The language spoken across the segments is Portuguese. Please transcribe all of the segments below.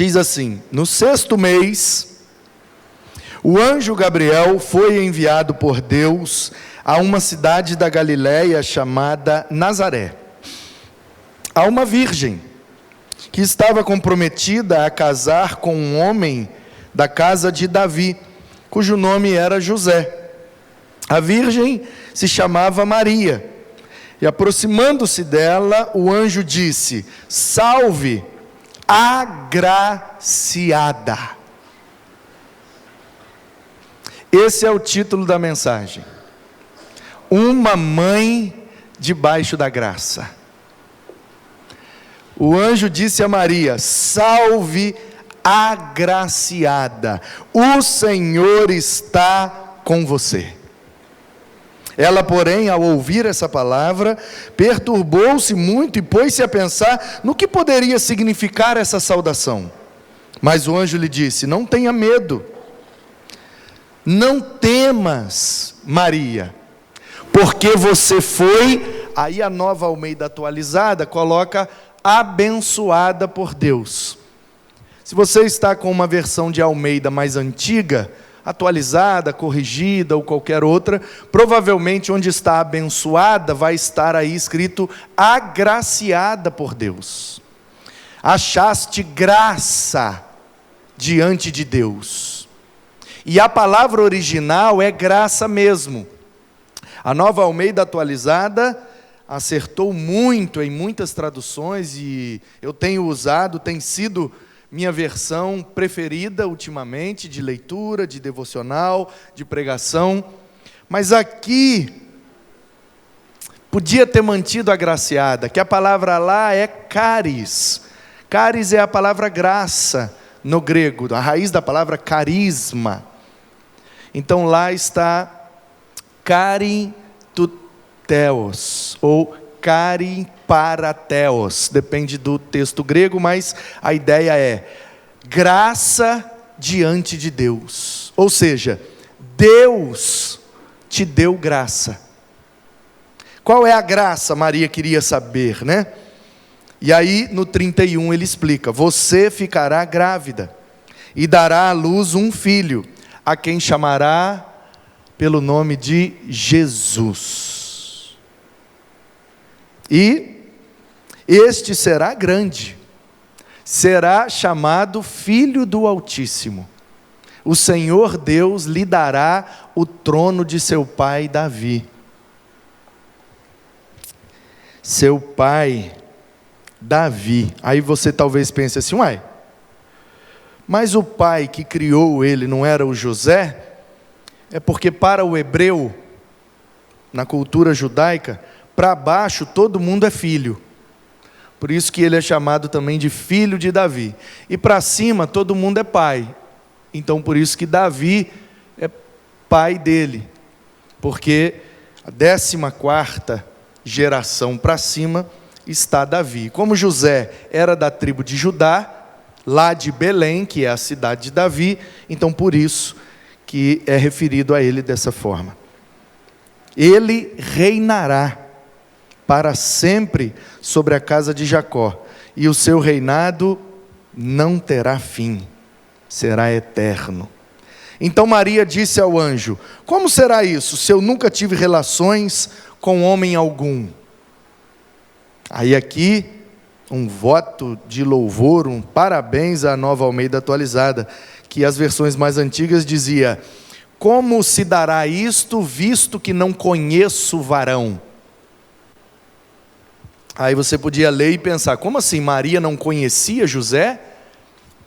diz assim: no 6º mês, o anjo Gabriel foi enviado por Deus a uma cidade da Galiléia chamada Nazaré, a uma virgem que estava comprometida a casar com um homem da casa de Davi, cujo nome era José. A virgem se chamava Maria, e aproximando-se dela, o anjo disse: salve, agraciada. Esse é o título da mensagem: uma mãe debaixo da graça. O anjo disse a Maria: salve, agraciada, o Senhor está com você. Ela, porém, ao ouvir essa palavra, perturbou-se muito e pôs-se a pensar no que poderia significar essa saudação. Mas o anjo lhe disse: não tenha medo, não temas, Maria, porque você foi, aí a Nova Almeida Atualizada coloca abençoada por Deus. Se você está com uma versão de Almeida mais antiga, atualizada, corrigida ou qualquer outra, provavelmente onde está abençoada vai estar aí escrito agraciada por Deus. Achaste graça diante de Deus. E a palavra original é graça mesmo. A Nova Almeida Atualizada acertou muito em muitas traduções e eu tenho usado, tem sido minha versão preferida ultimamente, de leitura, de devocional, de pregação. Mas aqui, podia ter mantido agraciada, que a palavra lá é caris. Caris é a palavra graça no grego, a raiz da palavra carisma. Então lá está carituteos, ou cariparateos, depende do texto grego, mas a ideia é graça diante de Deus. Ou seja, Deus te deu graça. Qual é a graça? Maria queria saber, né? E aí no 31 ele explica: você ficará grávida e dará à luz um filho, a quem chamará pelo nome de Jesus. E este será grande, será chamado Filho do Altíssimo. O Senhor Deus lhe dará o trono de seu pai Davi. Seu pai Davi. Aí você talvez pense assim: uai, mas o pai que criou ele não era o José? É porque para o hebreu, na cultura judaica, para baixo todo mundo é filho. Por isso que ele é chamado também de filho de Davi. E para cima todo mundo é pai. Então por isso que Davi é pai dele. Porque a 14ª geração para cima está Davi. Como José era da tribo de Judá, lá de Belém, que é a cidade de Davi, então por isso que é referido a ele dessa forma. Ele reinará para sempre sobre a casa de Jacó, e o seu reinado não terá fim, será eterno. Então Maria disse ao anjo: como será isso, se eu nunca tive relações com homem algum? Aí aqui, um voto de louvor, um parabéns à Nova Almeida Atualizada, que as versões mais antigas dizia: como se dará isto, visto que não conheço varão? Aí você podia ler e pensar: como assim, Maria não conhecia José?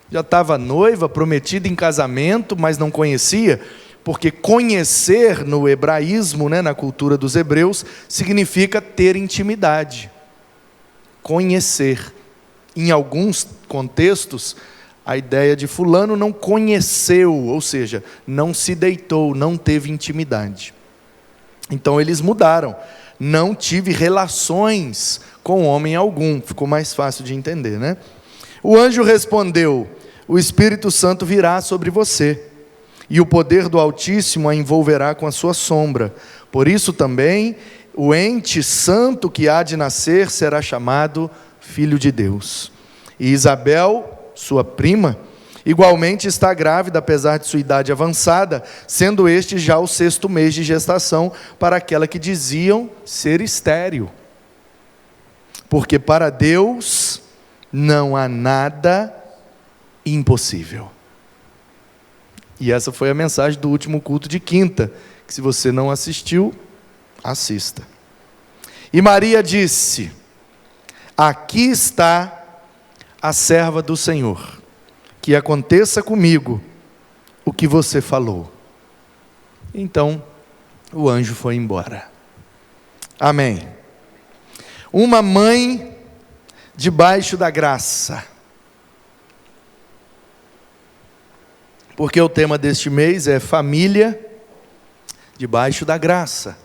Já estava noiva, prometida em casamento, mas não conhecia? Porque conhecer no hebraísmo, né, na cultura dos hebreus, significa ter intimidade. Conhecer. Em alguns contextos, a ideia de fulano não conheceu, ou seja, não se deitou, não teve intimidade. Então eles mudaram: não tive relações com homem algum. Ficou mais fácil de entender, né? O anjo respondeu: o Espírito Santo virá sobre você, e o poder do Altíssimo a envolverá com a sua sombra. Por isso também, o ente santo que há de nascer será chamado Filho de Deus. E Isabel, sua prima, igualmente está grávida, apesar de sua idade avançada, sendo este já o 6º mês de gestação para aquela que diziam ser estéril. Porque para Deus não há nada impossível. E essa foi a mensagem do último culto de quinta, que se você não assistiu, assista. E Maria disse: aqui está a serva do Senhor, que aconteça comigo o que você falou. Então, o anjo foi embora. Amém. Uma mãe debaixo da graça. Porque o tema deste mês é família debaixo da graça.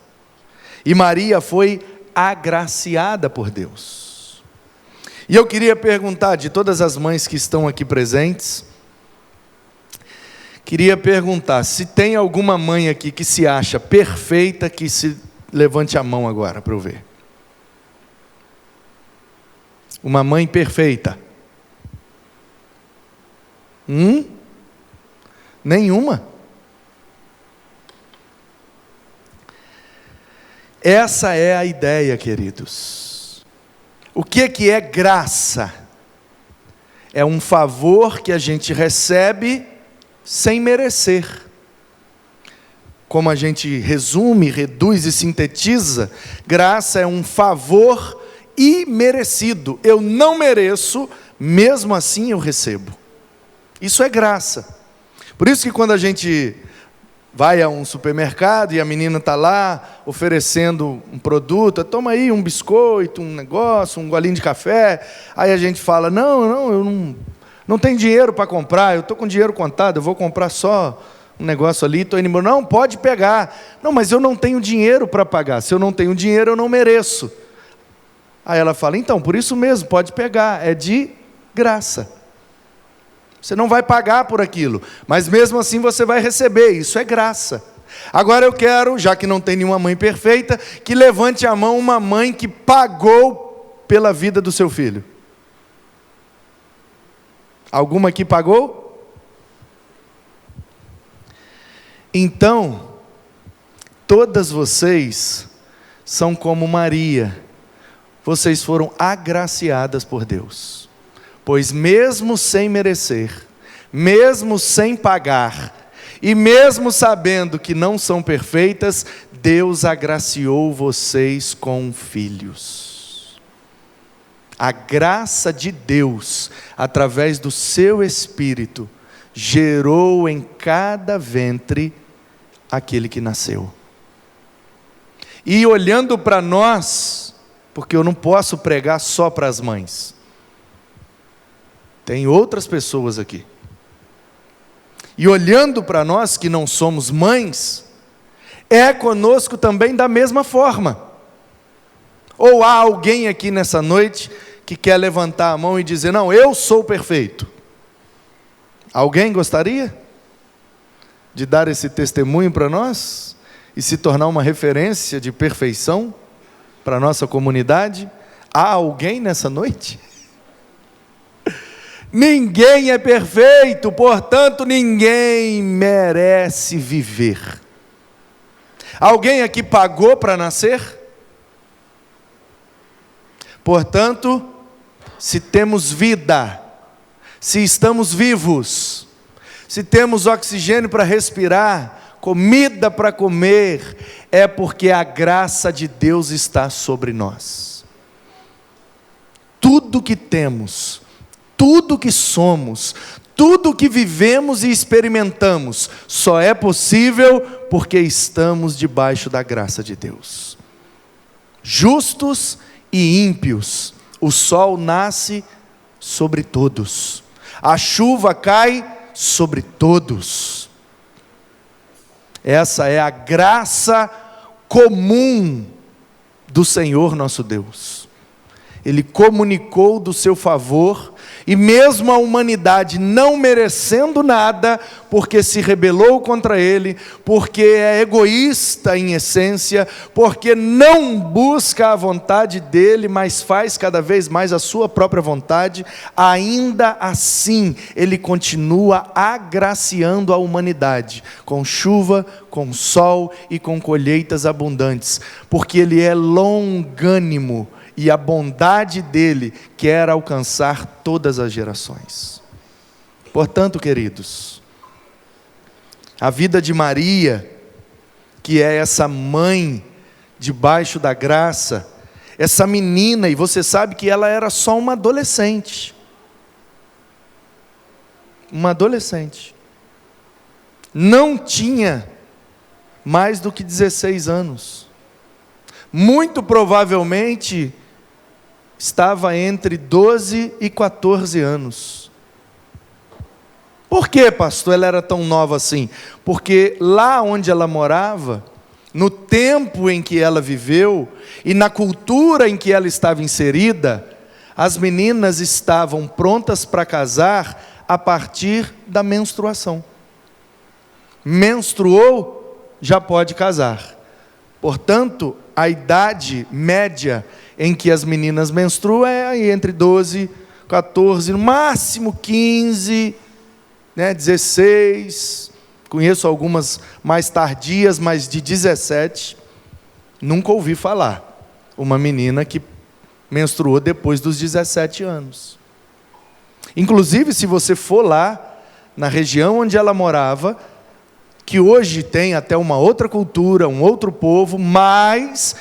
E Maria foi agraciada por Deus. E eu queria perguntar, de todas as mães que estão aqui presentes, queria perguntar, se tem alguma mãe aqui que se acha perfeita, que se levante a mão agora para eu ver. Uma mãe perfeita. Nenhuma. Essa é a ideia, queridos. O que é graça? É um favor que a gente recebe sem merecer. Como a gente resume, reduz e sintetiza, graça é um favor imerecido. Eu não mereço, mesmo assim eu recebo. Isso é graça. Por isso que quando a gente vai a um supermercado e a menina está lá oferecendo um produto, toma aí um biscoito, um negócio, um golinho de café, aí a gente fala, não, eu não tenho dinheiro para comprar, eu estou com dinheiro contado, eu vou comprar só um negócio ali, estou indo embora. Não, pode pegar. Não, mas eu não tenho dinheiro para pagar, se eu não tenho dinheiro eu não mereço. Aí ela fala, então, por isso mesmo, pode pegar, é de graça. Você não vai pagar por aquilo, mas mesmo assim você vai receber, isso é graça. Agora eu quero, já que não tem nenhuma mãe perfeita, que levante a mão uma mãe que pagou pela vida do seu filho. Alguma aqui pagou? Então, todas vocês são como Maria. Vocês foram agraciadas por Deus. Pois mesmo sem merecer, mesmo sem pagar, e mesmo sabendo que não são perfeitas, Deus agraciou vocês com filhos. A graça de Deus, através do seu Espírito, gerou em cada ventre aquele que nasceu. E olhando para nós, porque eu não posso pregar só para as mães, tem outras pessoas aqui. E olhando para nós que não somos mães, é conosco também da mesma forma. Ou há alguém aqui nessa noite que quer levantar a mão e dizer, não, eu sou perfeito. Alguém gostaria de dar esse testemunho para nós? E se tornar uma referência de perfeição para a nossa comunidade? Há alguém nessa noite? Ninguém é perfeito, portanto ninguém merece viver. Alguém aqui pagou para nascer? Portanto, se temos vida, se estamos vivos, se temos oxigênio para respirar, comida para comer, é porque a graça de Deus está sobre nós. Tudo que temos, tudo que somos, tudo que vivemos e experimentamos, só é possível porque estamos debaixo da graça de Deus. Justos e ímpios, o sol nasce sobre todos, a chuva cai sobre todos. Essa é a graça comum do Senhor nosso Deus. Ele comunicou do seu favor E mesmo a humanidade não merecendo nada, porque se rebelou contra Ele, porque é egoísta em essência, porque não busca a vontade dEle, mas faz cada vez mais a sua própria vontade, ainda assim Ele continua agraciando a humanidade, com chuva, com sol e com colheitas abundantes, porque Ele é longânimo, e a bondade dele quer alcançar todas as gerações. Portanto, queridos, a vida de Maria, que é essa mãe debaixo da graça, essa menina, e você sabe que ela era só uma adolescente. Uma adolescente. Não tinha mais do que 16 anos. Muito provavelmente estava entre 12 e 14 anos. Por que, pastor, ela era tão nova assim? Porque lá onde ela morava, no tempo em que ela viveu, e na cultura em que ela estava inserida, as meninas estavam prontas para casar a partir da menstruação. Menstruou, já pode casar. Portanto, a idade média em que as meninas menstruam é entre 12, 14, no máximo 15, 16, conheço algumas mais tardias, mas de 17, nunca ouvi falar, uma menina que menstruou depois dos 17 anos. Inclusive, se você for lá, na região onde ela morava, que hoje tem até uma outra cultura, um outro povo, mas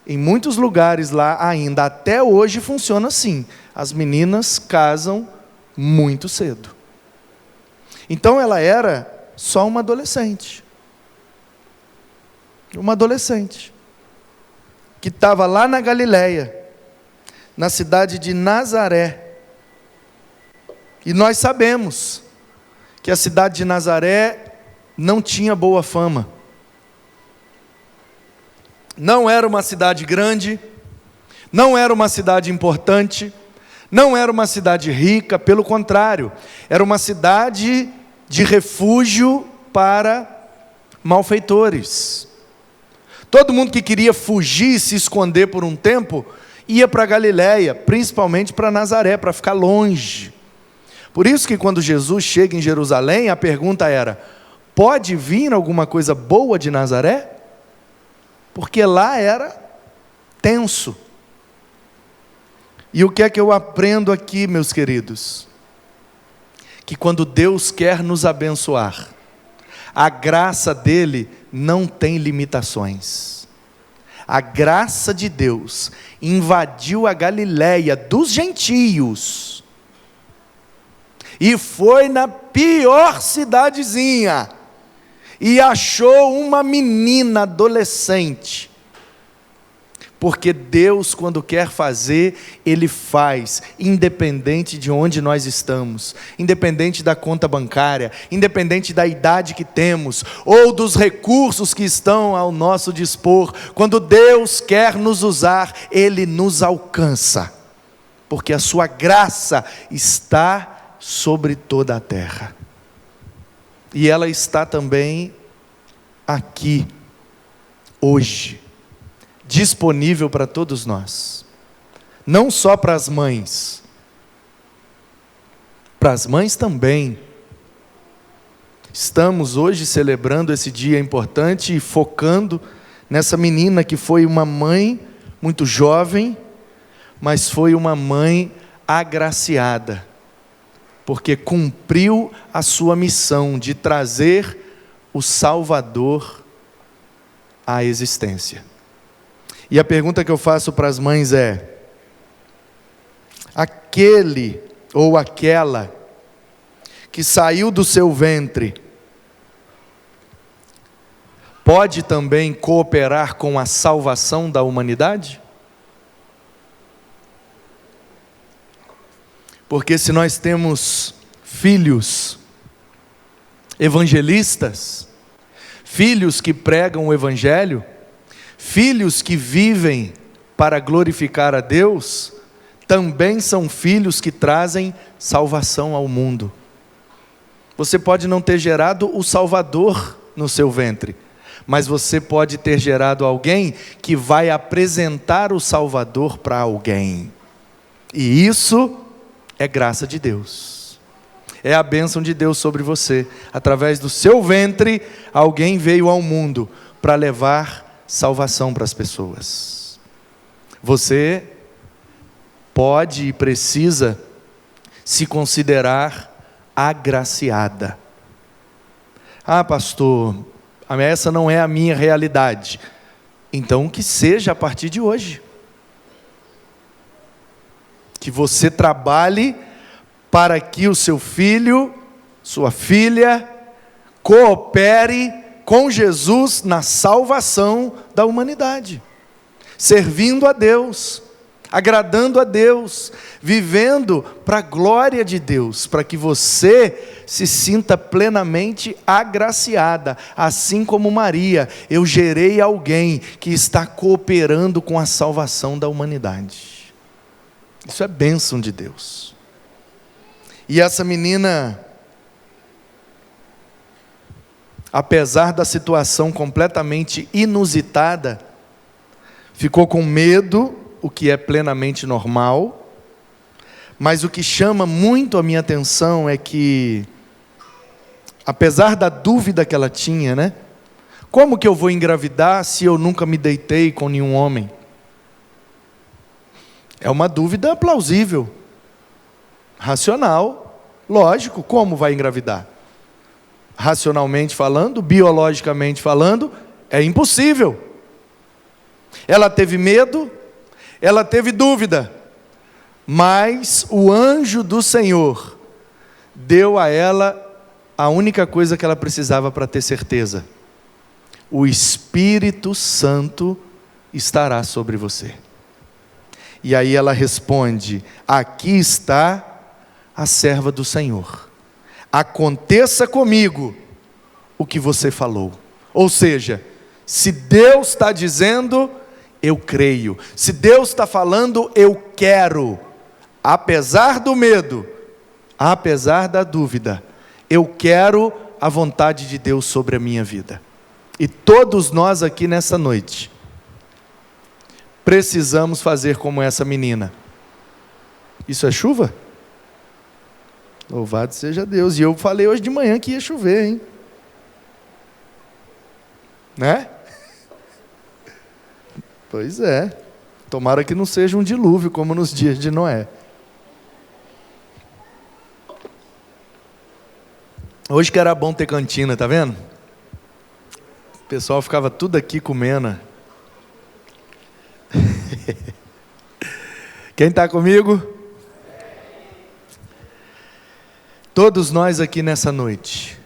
em muitos lugares lá ainda, até hoje funciona assim, as meninas casam muito cedo. Então ela era só uma adolescente, que estava lá na Galileia, na cidade de Nazaré, e nós sabemos que a cidade de Nazaré não tinha boa fama, não era uma cidade grande, não era uma cidade importante, não era uma cidade rica, pelo contrário, era uma cidade de refúgio para malfeitores. Todo mundo que queria fugir, se esconder por um tempo, ia para Galileia, principalmente para Nazaré, para ficar longe. Por isso que quando Jesus chega em Jerusalém, a pergunta era: pode vir alguma coisa boa de Nazaré? Porque lá era tenso. E o que é que eu aprendo aqui, meus queridos? Que quando Deus quer nos abençoar, a graça dele não tem limitações. A graça de Deus invadiu a Galileia dos gentios e foi na pior cidadezinha e achou uma menina adolescente. Porque Deus, quando quer fazer, Ele faz, independente de onde nós estamos, independente da conta bancária, independente da idade que temos, ou dos recursos que estão ao nosso dispor. Quando Deus quer nos usar, Ele nos alcança, porque a sua graça está sobre toda a terra. E ela está também aqui, hoje, disponível para todos nós, não só para as mães também. Estamos hoje celebrando esse dia importante e focando nessa menina que foi uma mãe muito jovem, mas foi uma mãe agraciada, porque cumpriu a sua missão de trazer o Salvador à existência. E a pergunta que eu faço para as mães é: aquele ou aquela que saiu do seu ventre, pode também cooperar com a salvação da humanidade? Porque se nós temos filhos evangelistas, filhos que pregam o evangelho, filhos que vivem para glorificar a Deus, também são filhos que trazem salvação ao mundo. Você pode não ter gerado o Salvador no seu ventre, mas você pode ter gerado alguém que vai apresentar o Salvador para alguém. E isso é graça de Deus. É a bênção de Deus sobre você. Através do seu ventre, alguém veio ao mundo para levar salvação para as pessoas. Você pode e precisa se considerar agraciada. Ah, pastor, essa não é a minha realidade. Então que seja a partir de hoje. Que você trabalhe para que o seu filho, sua filha, coopere com Jesus na salvação da humanidade. Servindo a Deus, agradando a Deus, vivendo para a glória de Deus, para que você se sinta plenamente agraciada, assim como Maria. Eu gerei alguém que está cooperando com a salvação da humanidade. Isso é bênção de Deus. E essa menina, apesar da situação completamente inusitada, ficou com medo, o que é plenamente normal, mas o que chama muito a minha atenção é que, apesar da dúvida que ela tinha, né? Como que eu vou engravidar se eu nunca me deitei com nenhum homem? É uma dúvida plausível, racional, lógico. Como vai engravidar? Racionalmente falando, biologicamente falando, é impossível. Ela teve medo, ela teve dúvida, mas o anjo do Senhor deu a ela a única coisa que ela precisava para ter certeza: o Espírito Santo estará sobre você. E aí ela responde: aqui está a serva do Senhor, aconteça comigo o que você falou. Ou seja, se Deus está dizendo, eu creio. Se Deus está falando, eu quero. Apesar do medo, apesar da dúvida, eu quero a vontade de Deus sobre a minha vida. E todos nós aqui nessa noite precisamos fazer como essa menina. Isso é chuva? Louvado seja Deus. E eu falei hoje de manhã que ia chover, hein? Né? Pois é. Tomara que não seja um dilúvio como nos dias de Noé. Hoje que era bom ter cantina, tá vendo? O pessoal ficava tudo aqui comendo. Quem está comigo? Todos nós aqui nessa noite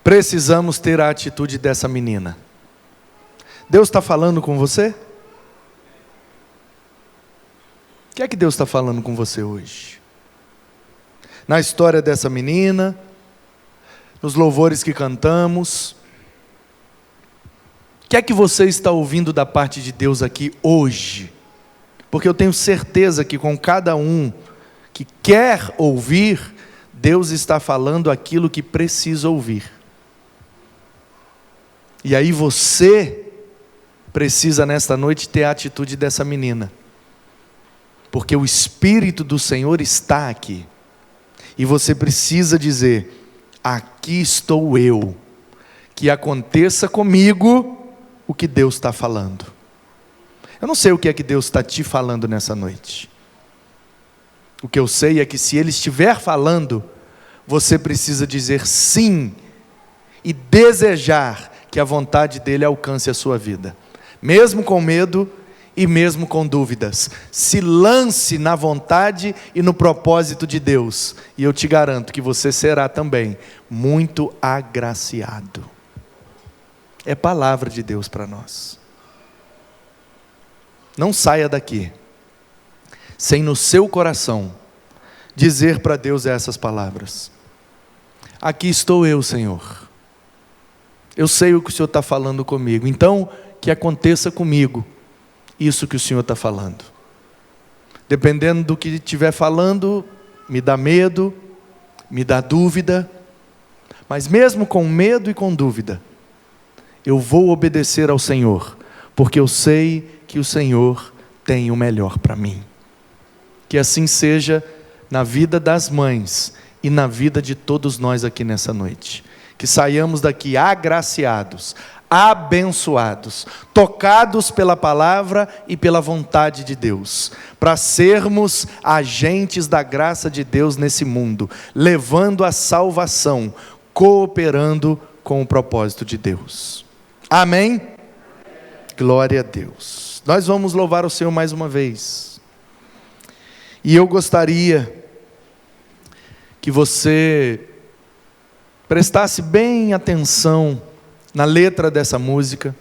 precisamos ter a atitude dessa menina. Deus está falando com você? O que é que Deus está falando com você hoje? Na história dessa menina, nos louvores que cantamos, o que é que você está ouvindo da parte de Deus aqui hoje? Porque eu tenho certeza que com cada um que quer ouvir, Deus está falando aquilo que precisa ouvir. E aí você precisa nesta noite ter a atitude dessa menina, porque o Espírito do Senhor está aqui, e você precisa dizer: aqui estou eu, que aconteça comigo o que Deus está falando. Eu não sei o que é que Deus está te falando nessa noite. O que eu sei é que se Ele estiver falando, você precisa dizer sim, e desejar que a vontade dEle alcance a sua vida. Mesmo com medo e mesmo com dúvidas, se lance na vontade e no propósito de Deus, e eu te garanto que você será também muito agraciado. É palavra de Deus para nós. Não saia daqui sem no seu coração dizer para Deus essas palavras: aqui estou eu, Senhor, eu sei o que o Senhor está falando comigo, então que aconteça comigo isso que o Senhor está falando. Dependendo do que estiver falando, me dá medo, me dá dúvida. Mas mesmo com medo e com dúvida, eu vou obedecer ao Senhor, porque eu sei que o Senhor tem o melhor para mim. Que assim seja na vida das mães e na vida de todos nós aqui nessa noite. Que saiamos daqui agraciados, abençoados, tocados pela palavra e pela vontade de Deus, para sermos agentes da graça de Deus nesse mundo, levando a salvação, cooperando com o propósito de Deus. Amém? Glória a Deus. Nós vamos louvar o Senhor mais uma vez. E eu gostaria que você prestasse bem atenção na letra dessa música.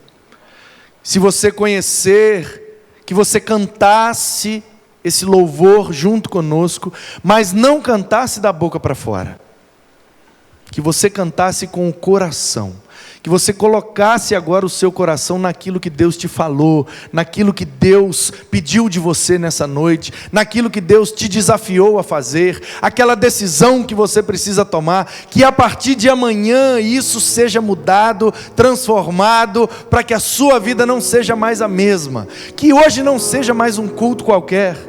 Se você conhecer, que você cantasse esse louvor junto conosco, mas não cantasse da boca para fora. Que você cantasse com o coração. Que você colocasse agora o seu coração naquilo que Deus te falou, naquilo que Deus pediu de você nessa noite, naquilo que Deus te desafiou a fazer, aquela decisão que você precisa tomar, que a partir de amanhã isso seja mudado, transformado, para que a sua vida não seja mais a mesma, que hoje não seja mais um culto qualquer,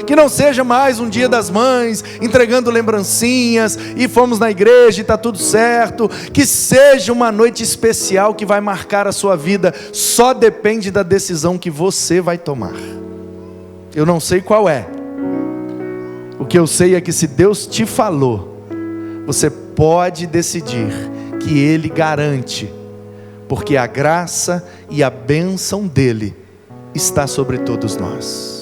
que não seja mais um dia das mães, entregando lembrancinhas, e fomos na igreja e está tudo certo, que seja uma noite especial que vai marcar a sua vida, só depende da decisão que você vai tomar. Eu não sei qual é, o que eu sei é que se Deus te falou, você pode decidir que Ele garante, porque a graça e a bênção dEle está sobre todos nós.